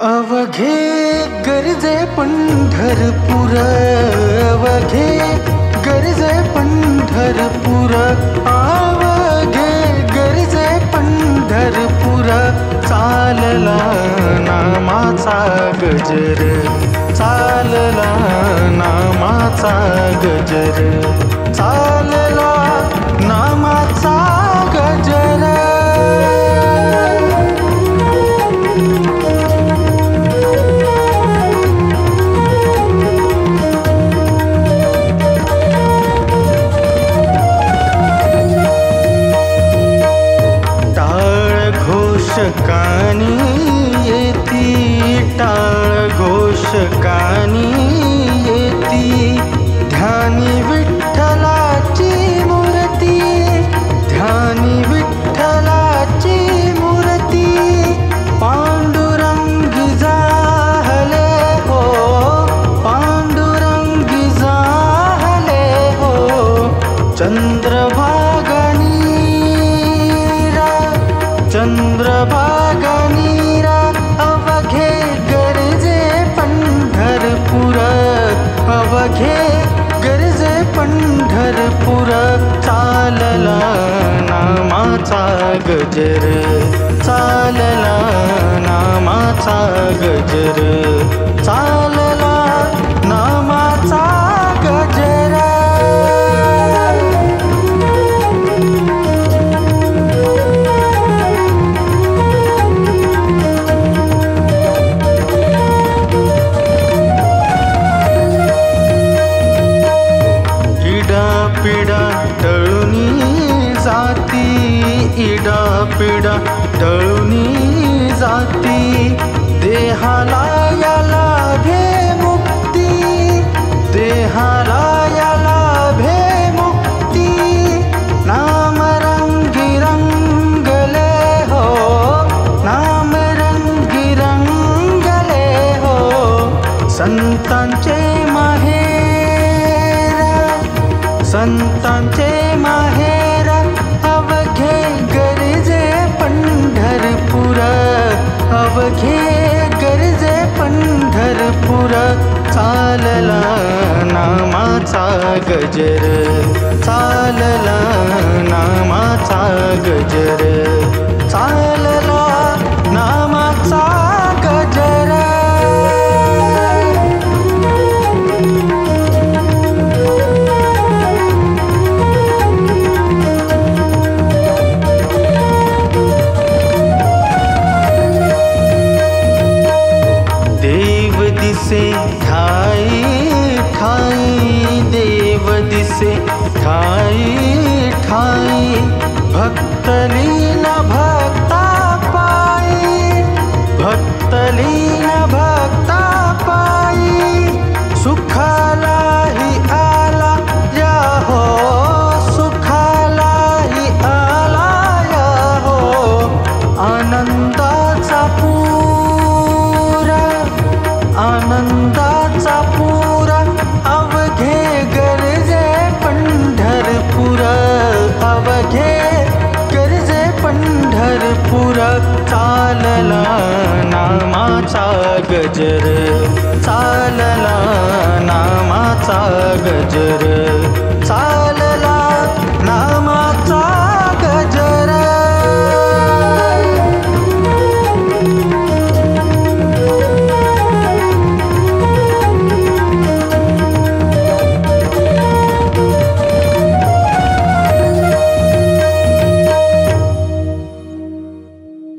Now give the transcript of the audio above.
अवघे गरजे पंढरपूर, अवघे गरजे पंढरपूर, अवघे गरजे पंढरपूर, चालला नामाचा गजर, चालला नामाचा गजर, चालला नामाचा गजर. घोषकानी येती, टाळ घोषकानी येती, ध्यानी विठ्ठलाची मूर्ती, ध्यानी विठ्ठलाची मूर्ती, पांडुरंगी जाहले हो, पांडुरंगी जाहले हो, चंद्रभागानी चंद्रभागा नीरा, अवघे गरजे पंढरपूर, अवघे गरजे पंढरपूर, चालला नामाचा गजर, चालला नामाचा गजर, चालला नामाचा गजर. पिडा टळूनी जाती, इडा पिडा टळूनी जाती, देहाला या लाभे मुक्ती, देहाला या लाभे मुक्ती, नामरंगी रंगले हो, नामरंगी रंगले हो, संतांचे माहेर, संतांचे माहेर, अवघे गरजे पंढरपूर, अवघे गरजे पंढरपूर, चालला नामाचा गजर, चालला नामाचा गजर, चालला नामाचा गजर. ठाई ठाई देव दिसे, ठाई ठाई भक्तलीन भक्ता पायी, भक्तलीन भक्ता पायी, सुखालाही आला या हो, सुखालाही आला या हो, आनंदाचा पूरा, आनंदाचा पूरा, अवघे गरजे पंढरपूर, अवघे गरजे पंढरपूर, चालला नामाचा गजर, चालला नामाचा गजर.